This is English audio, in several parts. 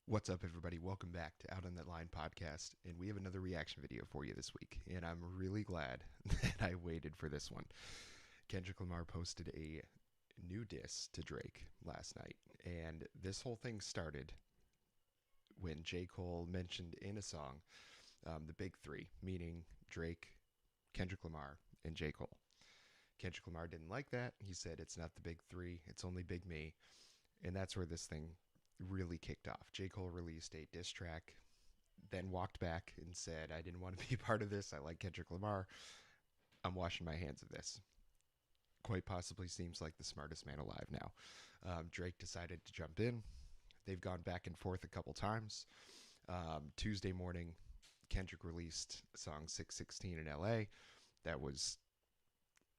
What's up, everybody? Welcome back to Out on That Line podcast, and we have another reaction video for you this week, and I'm really glad that I waited for this one. Kendrick Lamar posted a new diss to Drake last night, and this whole thing started when J. Cole mentioned in a song the big three, meaning Drake, Kendrick Lamar, and J. Cole. Kendrick Lamar didn't like that. He said it's not the big three, it's only Big Me, and that's where this thing really kicked off. J. Cole released a diss track, then walked back and said, I didn't want to be a part of this. I like Kendrick Lamar. I'm washing my hands of this. Quite possibly seems like the smartest man alive now. Drake decided to jump in. They've gone back and forth a couple times. Tuesday morning, Kendrick released song 616 in LA. That was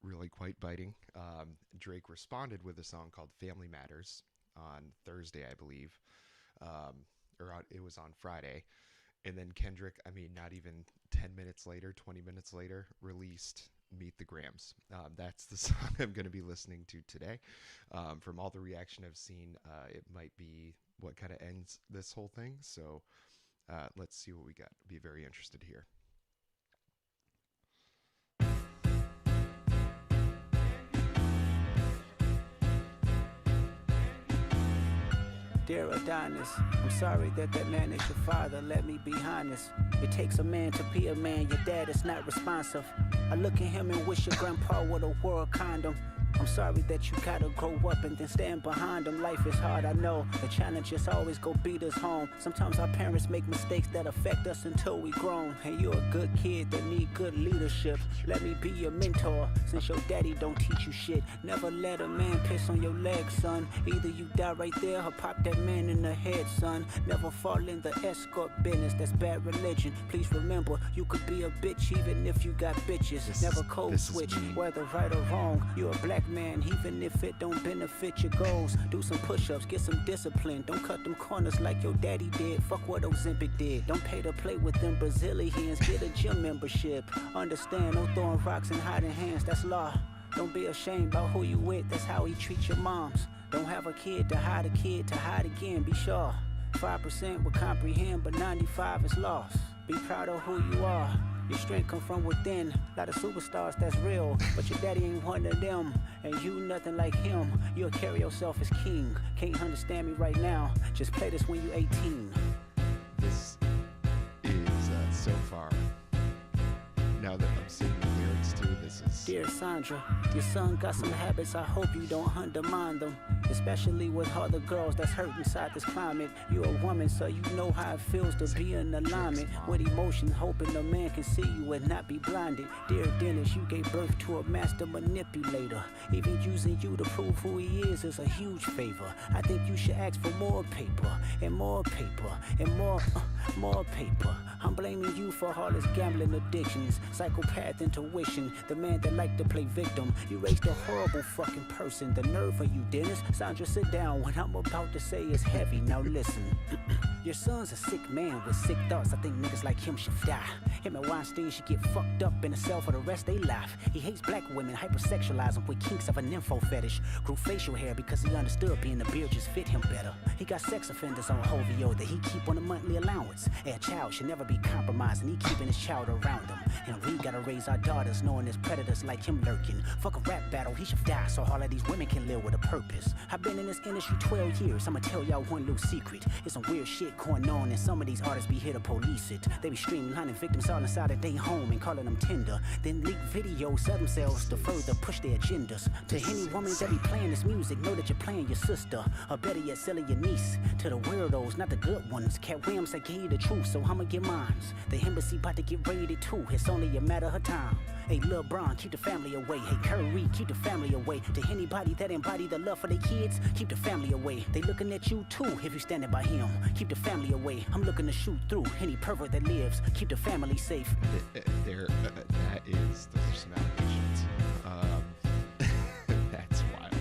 really quite biting. Drake responded with a song called Family Matters on Thursday, I believe, it was on Friday. And then Kendrick, not even 10 minutes later, 20 minutes later, released Meet the Grams. That's the song I'm going to be listening to today. From all the reaction I've seen, it might be what kind of ends this whole thing. So let's see what we got. Be very interested to hear. Dear Adonis, I'm sorry that man is your father, let me be honest. It takes a man to be a man, your dad is not responsive. I look at him and wish your grandpa would have wore a condom. I'm sorry that you gotta grow up and then stand behind them. Life is hard, I know. The challenges always go beat us home. Sometimes our parents make mistakes that affect us until we grown. And you're a good kid that need good leadership. Let me be your mentor, since your daddy don't teach you shit. Never let a man piss on your leg, son. Either you die right there or pop that man in the head, son. Never fall in the escort business, that's bad religion. Please remember, you could be a bitch even if you got bitches. Never code switch, whether right or wrong. You're a black man, even if it don't benefit your goals. Do some push-ups, get some discipline. Don't cut them corners like your daddy did. Fuck what Ozempic did. Don't pay to play with them Brazilians. Get a gym membership. Understand, no throwing rocks and hiding hands, that's law. Don't be ashamed about who you with, that's how he treats your moms. Don't have a kid to hide again, be sure. 5% will comprehend, but 95 is lost. Be proud of who you are. Your strength come from within. A lot of superstars, that's real, but your daddy ain't one of them. And you nothing like him. You'll carry yourself as king. Can't understand me right now. Just play this when you 18. This is so far. Now that I'm seeing the lyrics too, this is... Dear Sandra, your son got some habits, I hope you don't undermine them. Especially with other girls that's hurt inside this climate. You're a woman, so you know how it feels to be in alignment with emotion, hoping a man can see you and not be blinded. Dear Dennis, you gave birth to a master manipulator. Even using you to prove who he is a huge favor. I think you should ask for more paper, and more paper, and more paper. I'm blaming you for all his gambling addictions, psychopath intuition, the man that liked to play victim. You raised a horrible fucking person, the nerve of you, Dennis. Sandra, sit down, what I'm about to say is heavy, now listen. Your son's a sick man with sick thoughts, I think niggas like him should die. Him and Weinstein should get fucked up in a cell for the rest of their life. He hates black women, hypersexualize them with kinks of an info fetish. Grew facial hair because he understood being a beard just fit him better. He got sex offenders on Hovio that he keep on a monthly allowance. A child should never be compromised and he keeping his child around him. And we gotta raise our daughters knowing there's predators like him lurking. Fuck a rap battle, he should die so all of these women can live with a purpose. I've been in this industry 12 years, I'ma tell y'all one little secret. It's some weird shit going on and some of these artists be here to police it. They be streamlining victims all inside of their home and calling them tender. Then leak videos of themselves to further push their agendas. To any woman that be playing this music, know that you're playing your sister. Or better yet, selling your niece. To the weirdos, not the good ones. Cat Williams, I gave you the truth, so I'ma get mines. The embassy about to get raided too, it's only a matter of time. Hey, LeBron, keep the family away. Hey, Curry, keep the family away. To anybody that embody the love for their kids, keep the family away. They looking at you too if you standing by him. Keep the family away. I'm looking to shoot through any pervert that lives. Keep the family safe. Those are some allegations. That's wild.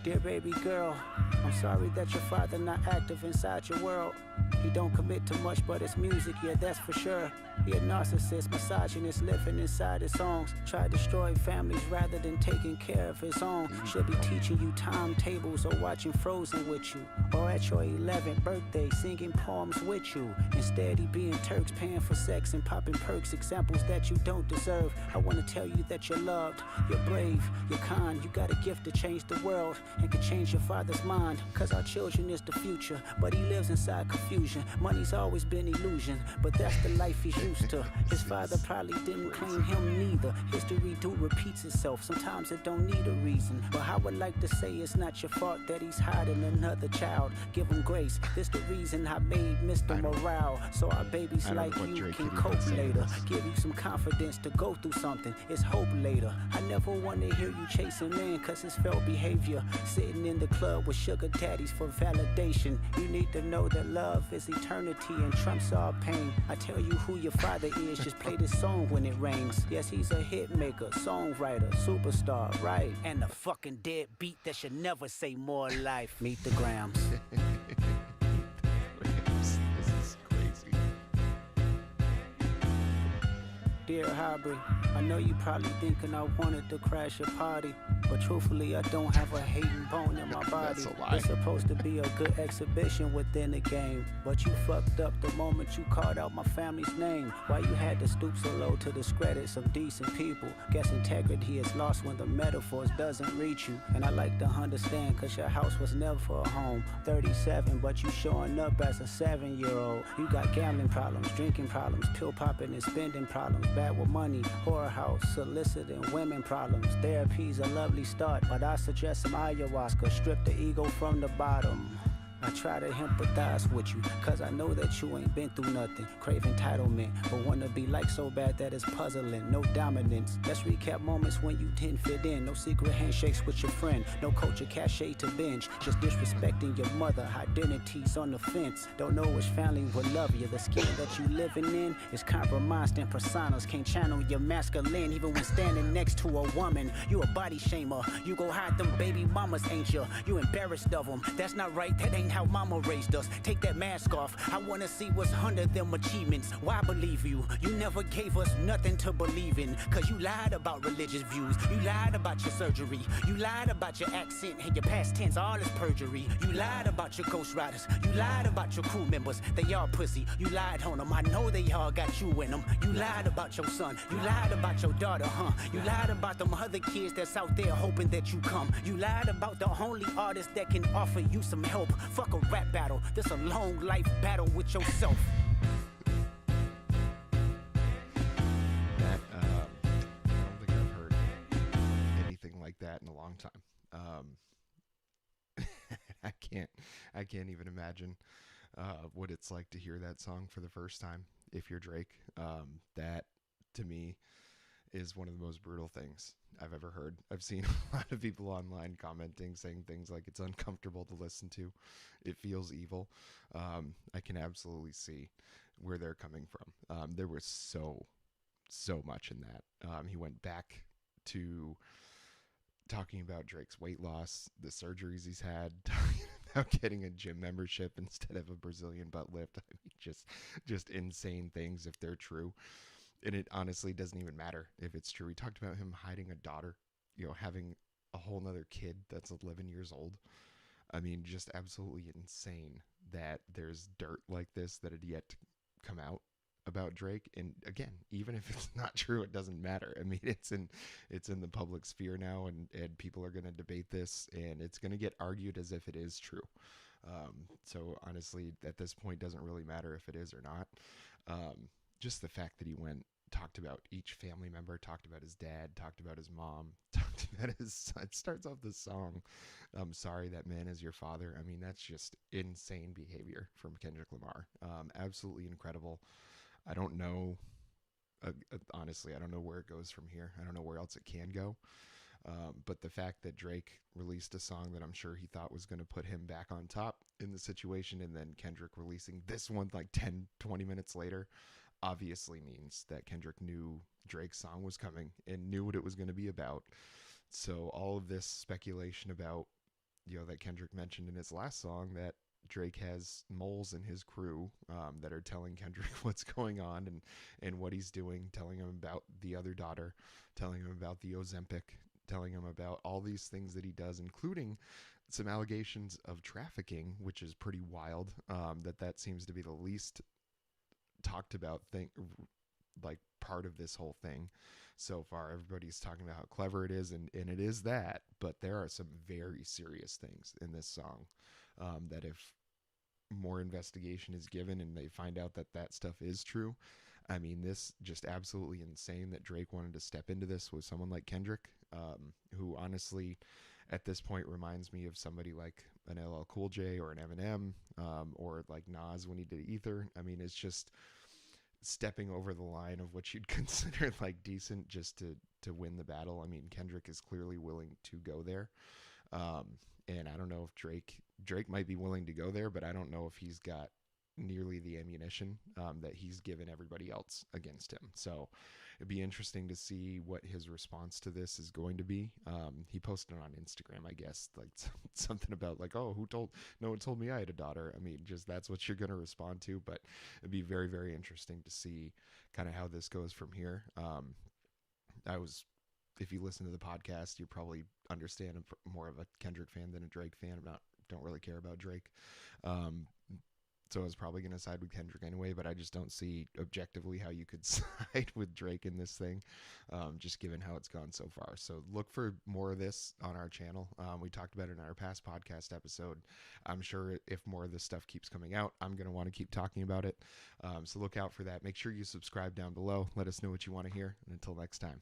Dear baby girl, I'm sorry that your father not active inside your world. He don't commit to much but it's music, yeah, that's for sure. He a narcissist, misogynist, living inside his songs. Try to destroy families rather than taking care of his own. Should be teaching you timetables or watching Frozen with you. Or at your 11th birthday singing poems with you. Instead he being Turks, paying for sex and popping perks. Examples that you don't deserve. I want to tell you that you're loved, you're brave, you're kind. You got a gift to change the world and can change your father's mind. Cause our children is the future, but he lives inside confusion. Money's always been illusion, but that's the life he's used to. His father probably didn't claim him neither. History do repeats itself, sometimes it don't need a reason. But I would like to say it's not your fault that he's hiding another child. Give him grace, this the reason I made Mr. Morale. So our babies like you can cope later. Give you some confidence to go through something, it's hope later. I never want to hear you chasing men cause it's felt behavior. Sitting in the club with sugar daddies for validation. You need to know that love is eternity and trumps all pain. I tell you who your father is, just play this song when it rains. Yes, he's a hit maker, songwriter, superstar, right? And the fucking dead beat that should never say more life. Meet the Grams. This is crazy. Dear Hybrid, I know you probably thinking I wanted to crash your party, but truthfully I don't have a hating bone in my body. That's a lie. It's supposed to be a good exhibition within the game, but you fucked up the moment you called out my family's name. Why you had to stoop so low to discredit some decent people? Guess integrity is lost when the metaphors doesn't reach you. And I like to understand cause your house was never a home. 37 but you showing up as a 7-year-old. You got gambling problems, drinking problems, pill popping and spending problems, bad with money, whore house, soliciting women problems. Therapy's a lovely start, but I suggest some ayahuasca, strip the ego from the bottom. I try to empathize with you, cause I know that you ain't been through nothing. Crave entitlement, but wanna be like so bad that it's puzzling. No dominance. Let's recap moments when you didn't fit in. No secret handshakes with your friend. No culture cachet to binge. Just disrespecting your mother. Identities on the fence. Don't know which family will love you. The skin that you living in is compromised in personas. Can't channel your masculine even when standing next to a woman. You a body shamer. You go hide them baby mamas, ain't you? You embarrassed of them. That's not right. That ain't how mama raised us. Take that mask off. I wanna see what's under them achievements. Why believe you? You never gave us nothing to believe in. Cause you lied about religious views. You lied about your surgery. You lied about your accent and your past tense. All is perjury. You lied about your ghost riders. You lied about your crew members. They all pussy. You lied on them. I know they all got you in them. You lied about your son. You lied about your daughter, huh? You lied about them other kids that's out there hoping that you come. You lied about the only artist that can offer you some help. Fuck a rap battle. This a long life battle with yourself. That I don't think I've heard anything like that in a long time. I can't even imagine what it's like to hear that song for the first time. If you're Drake, that to me is one of the most brutal things I've ever heard. I've seen a lot of people online commenting, saying things like it's uncomfortable to listen to. It feels evil. I can absolutely see where they're coming from. There was so much in that. He went back to talking about Drake's weight loss, the surgeries he's had, talking about getting a gym membership instead of a Brazilian butt lift. I mean, just insane things if they're true. And it honestly doesn't even matter if it's true. We talked about him hiding a daughter, having a whole nother kid that's 11 years old. I mean, just absolutely insane that there's dirt like this that had yet to come out about Drake. And again, even if it's not true, it doesn't matter. I mean, it's in the public sphere now, and people are going to debate this, and it's going to get argued as if it is true. So honestly, at this point, doesn't really matter if it is or not. Just the fact that he talked about each family member, talked about his dad, talked about his mom, talked about his son. It starts off the song, "I'm sorry that man is your father." I mean, that's just insane behavior from Kendrick Lamar. Absolutely incredible. I don't know, honestly, I don't know where it goes from here. I don't know where else it can go. But the fact that Drake released a song that I'm sure he thought was going to put him back on top in the situation, and then Kendrick releasing this one like 10, 20 minutes later, obviously means that Kendrick knew Drake's song was coming and knew what it was going to be about. So all of this speculation about that Kendrick mentioned in his last song, that Drake has moles in his crew that are telling Kendrick what's going on and what he's doing, telling him about the other daughter, telling him about the Ozempic, telling him about all these things that he does, including some allegations of trafficking, which is pretty wild. That seems to be the least talked about thing, like part of this whole thing so far. Everybody's talking about how clever it is, and it is that, but there are some very serious things in this song that if more investigation is given and they find out that that stuff is true, I mean, this just absolutely insane that Drake wanted to step into this with someone like Kendrick, who honestly at this point reminds me of somebody like an LL Cool J or an Eminem, or like Nas when he did Ether. I mean, it's just stepping over the line of what you'd consider like decent just to win the battle. I mean, Kendrick is clearly willing to go there. And I don't know if Drake might be willing to go there, but I don't know if he's got nearly the ammunition that he's given everybody else against him. So it'd be interesting to see what his response to this is going to be. He posted on Instagram, I guess, like something about like, oh, no one told me I had a daughter. I mean, just that's what you're going to respond to. But it'd be very, very interesting to see kind of how this goes from here. If you listen to the podcast, you probably understand I'm more of a Kendrick fan than a Drake fan. Don't really care about Drake. So I was probably going to side with Kendrick anyway, but I just don't see objectively how you could side with Drake in this thing, just given how it's gone so far. So look for more of this on our channel. We talked about it in our past podcast episode. I'm sure if more of this stuff keeps coming out, I'm going to want to keep talking about it. So look out for that. Make sure you subscribe down below. Let us know what you want to hear. And until next time.